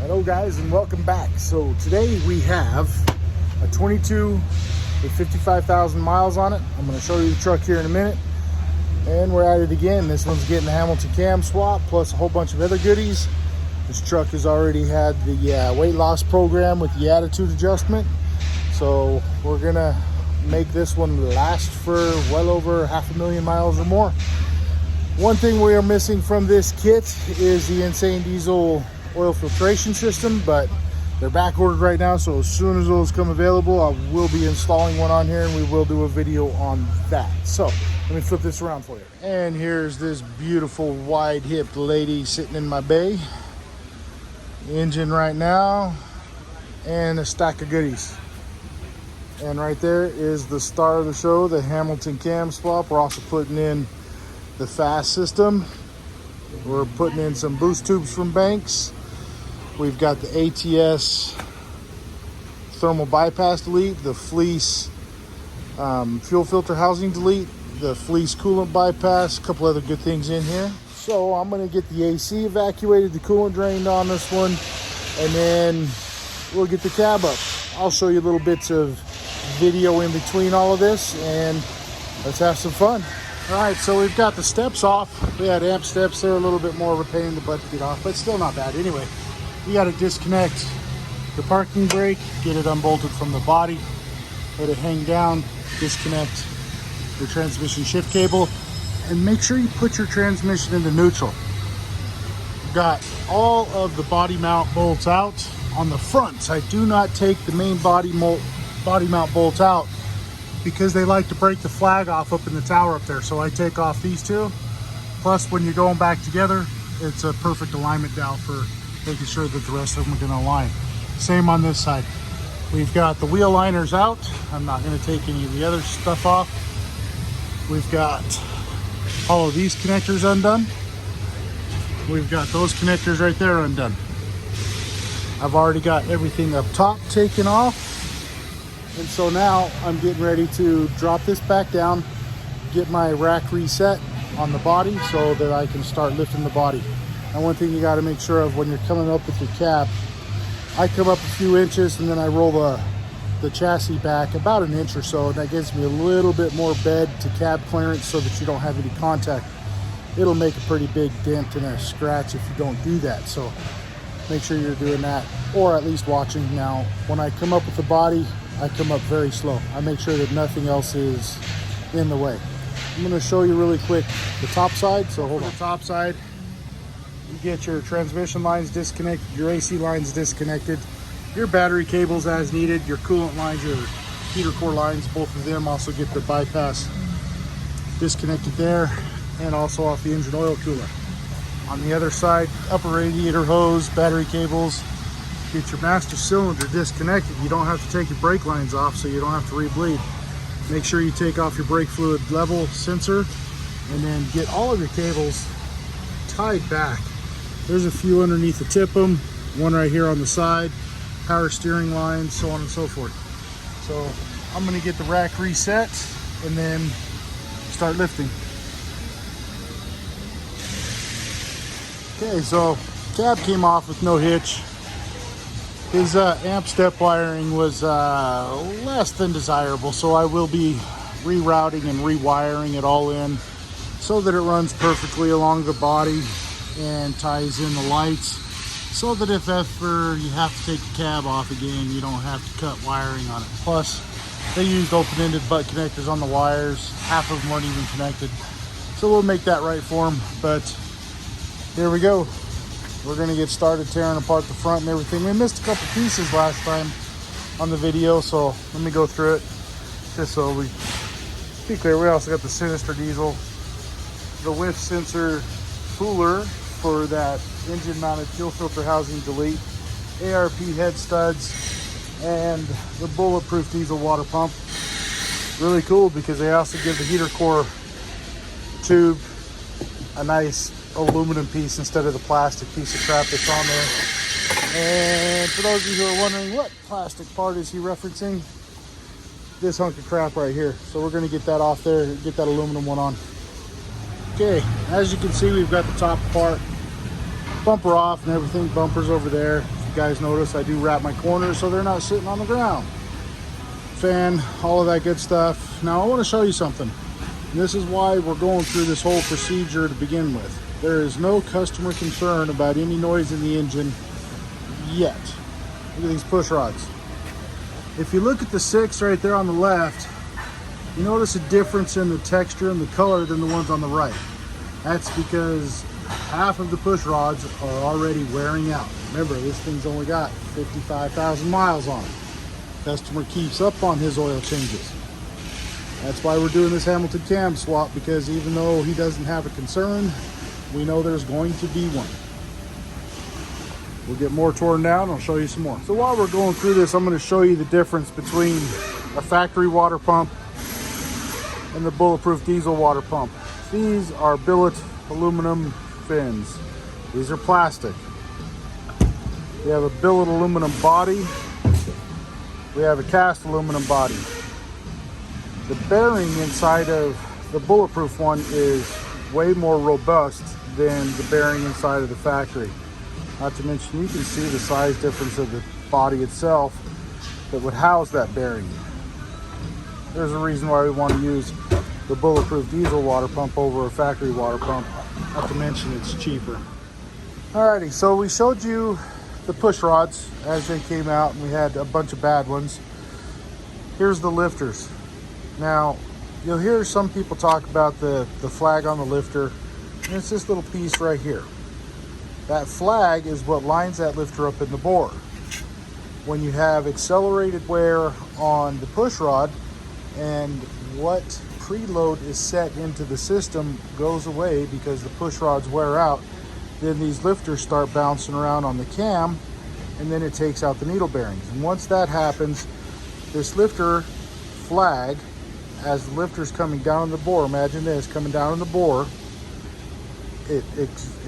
Hello guys and welcome back. So today we have a 22 with 55,000 miles on it. I'm going to show you the truck here in a minute. And we're at it again. This one's getting the Hamilton cam swap plus a whole bunch of other goodies. This truck has already had the weight loss program with the attitude adjustment. So we're going to make this one last for well over 500,000 miles or more. One thing we are missing from this kit is the Insane Diesel oil filtration system, but they're back ordered right now, so as soon as those come available, I will be installing one on here and we will do a video on that. So let me flip this around for you. And here's this beautiful wide-hipped lady sitting in my bay. Engine right now and a stack of goodies. And right there is the star of the show, the Hamilton cam swap. We're also putting in the fast system. We're putting in some boost tubes from Banks. We've got the ATS thermal bypass delete, the fleece fuel filter housing delete, the fleece coolant bypass, a couple other good things in here. So I'm going to get the AC evacuated, the coolant drained on this one, and then we'll get the cab up. I'll show you little bits of video in between all of this, and let's have some fun. All right, so we've got the steps off. We had amp steps there, a little bit more of a pain in the butt to get off, but still not bad. Anyway, you got to disconnect the parking brake, get it unbolted from the body, let it hang down, disconnect your transmission shift cable, and make sure you put your transmission into neutral. Got all of the body mount bolts out on the front. I do not take the main body mount bolt out because they like to break the flag off up in the tower up there. So I take off these two. Plus, when you're going back together, it's a perfect alignment dowel for making sure that the rest of them are going to align. Same on this side. We've got the wheel liners out. I'm not going to take any of the other stuff off. We've got all of these connectors undone. We've got those connectors right there undone. I've already got everything up top taken off. And so now I'm getting ready to drop this back down, get my rack reset on the body so that I can start lifting the body. And one thing you got to make sure of when you're coming up with your cab, I come up a few inches and then I roll the chassis back about an inch or so, and that gives me a little bit more bed to cab clearance so that you don't have any contact. It'll make a pretty big dent and a scratch if you don't do that. So make sure you're doing that, or at least watching. Now, when I come up with the body, I come up very slow. I make sure that nothing else is in the way. I'm going to show you really quick the top side. So hold on. The top side, you get your transmission lines disconnected, your AC lines disconnected, your battery cables as needed, your coolant lines, your heater core lines, both of them. Also get the bypass disconnected there, and also off the engine oil cooler. On the other side, upper radiator hose, battery cables. Get your master cylinder disconnected. You don't have to take your brake lines off, so you don't have to rebleed. Make sure you take off your brake fluid level sensor, and then get all of your cables tied back. There's a few underneath the tip-em, one right here on the side, power steering lines, so on and so forth. So I'm gonna get the rack reset and then start lifting. Okay, so cab came off with no hitch. His amp step wiring was less than desirable, so I will be rerouting and rewiring it all in so that it runs perfectly along the body and ties in the lights, so that if ever you have to take the cab off again, you don't have to cut wiring on it. Plus, they used open-ended butt connectors on the wires. Half of them weren't even connected. So we'll make that right for them, but here we go. We're gonna get started tearing apart the front and everything. We missed a couple pieces last time on the video, so let me go through it just so we be clear. We also got the Sinister diesel, the whiff sensor cooler for that engine mounted fuel filter housing delete, ARP head studs, and the bulletproof diesel water pump. Really cool because they also give the heater core tube a nice aluminum piece instead of the plastic piece of crap that's on there. And for those of you who are wondering what plastic part is he referencing, this hunk of crap right here. So we're going to get that off there and get that aluminum one on. Okay, as you can see, we've got the top part, bumper off and everything. Bumper's over there. you guys notice, I do wrap my corners so they're not sitting on the ground. Fan, all of that good stuff. Now I want to show you something. And this is why we're going through this whole procedure to begin with. There is no customer concern about any noise in the engine yet. Look at these push rods. If you look at the 6 right there on the left, you notice a difference in the texture and the color than the ones on the right. That's because half of the push rods are already wearing out. Remember, this thing's only got 55,000 miles on it. Customer keeps up on his oil changes. That's why we're doing this Hamilton cam swap, because even though he doesn't have a concern, we know there's going to be one. We'll get more torn down. I'll show you some more. So while we're going through this, I'm going to show you the difference between a factory water pump and the bulletproof diesel water pump. These are billet aluminum fins. These are plastic. We have a billet aluminum body. We have a cast aluminum body. The bearing inside of the bulletproof one is way more robust than the bearing inside of the factory. Not to mention, you can see the size difference of the body itself that would house that bearing. There's a reason why we want to use the bulletproof diesel water pump over a factory water pump. Not to mention, it's cheaper. Alrighty, so we showed you the push rods as they came out, and we had a bunch of bad ones. Here's the lifters. Now, you'll hear some people talk about the flag on the lifter, and it's this little piece right here. That flag is what lines that lifter up in the bore. When you have accelerated wear on the push rod and what preload is set into the system goes away because the push rods wear out, then these lifters start bouncing around on the cam, and then it takes out the needle bearings. And once that happens, this lifter flag, as the lifter's coming down in the bore, imagine this, coming down in the bore, it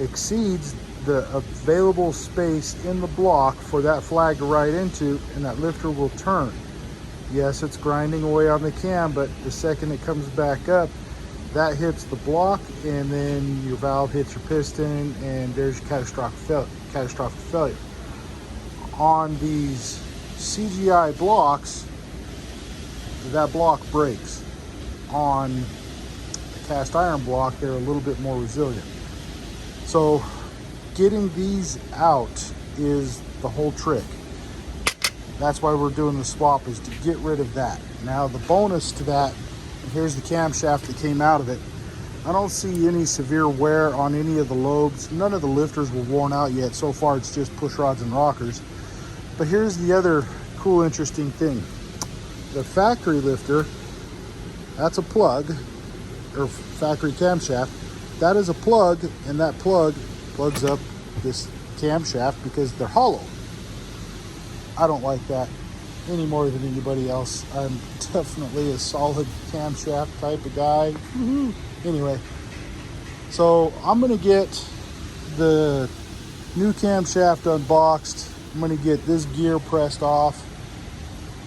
exceeds the available space in the block for that flag to ride into, and that lifter will turn. Yes, it's grinding away on the cam, but the second it comes back up, that hits the block, and then your valve hits your piston, and there's catastrophic failure. On these CGI blocks, that block breaks. On a cast iron block, they're a little bit more resilient. So getting these out is the whole trick. That's why we're doing the swap, is to get rid of that. Now the bonus to that, and here's the camshaft that came out of it. I don't see any severe wear on any of the lobes. None of the lifters were worn out yet. So far it's just push rods and rockers. But here's the other cool, interesting thing. The factory lifter, that's a plug, or factory camshaft. That is a plug, and that plug plugs up this camshaft because they're hollow. I don't like that any more than anybody else. I'm definitely a solid camshaft type of guy. Anyway, so I'm gonna get the new camshaft unboxed. I'm gonna get this gear pressed off,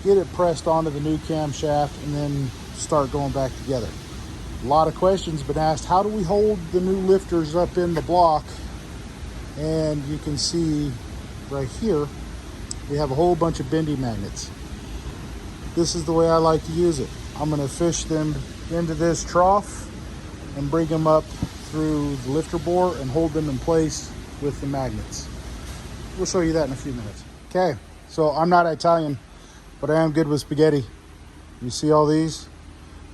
get it pressed onto the new camshaft, and then start going back together. A lot of questions been asked, how do we hold the new lifters up in the block? And you can see right here, we have a whole bunch of bendy magnets. This is the way I like to use it. I'm gonna fish them into this trough and bring them up through the lifter bore and hold them in place with the magnets. We'll show you that in a few minutes. Okay, so I'm not Italian, but I am good with spaghetti. You see all these?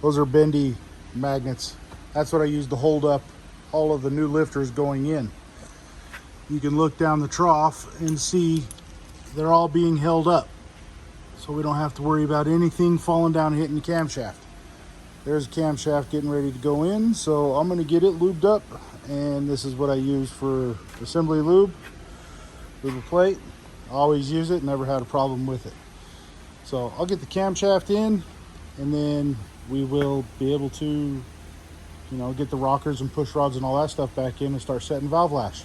Those are bendy magnets. That's what I use to hold up all of the new lifters going in. You can look down the trough and see they're all being held up, so we don't have to worry about anything falling down and hitting the camshaft. There's a camshaft getting ready to go in, so I'm going to get it lubed up, and this is what I use for assembly lube a plate. I always use it, never had a problem with it. So I'll get the camshaft in, and then we will be able to, get the rockers and push rods and all that stuff back in and start setting valve lash.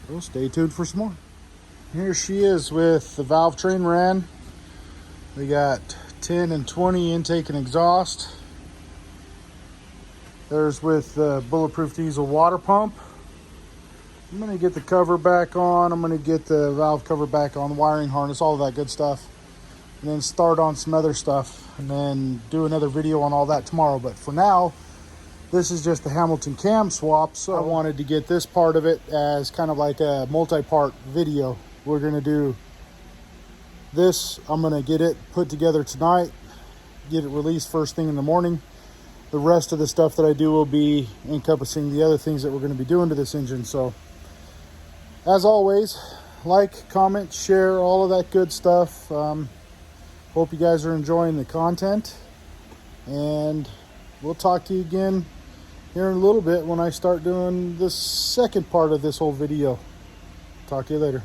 So stay tuned for some more. Here she is with the valve train ran. We got 10 and 20 intake and exhaust. There's with the bulletproof diesel water pump. I'm going to get the cover back on. I'm going to get the valve cover back on, wiring harness, all of that good stuff. And then start on some other stuff. And then do another video on all that tomorrow. But for now, this is just the Hamilton cam swap. So I wanted to get this part of it as kind of like a multi-part video. We're going to do this. I'm going to get it put together tonight. Get it released first thing in the morning. The rest of the stuff that I do will be encompassing the other things that we're going to be doing to this engine. So as always, like, comment, share, all of that good stuff. Hope you guys are enjoying the content, and we'll talk to you again here in a little bit when I start doing the second part of this whole video. Talk to you later.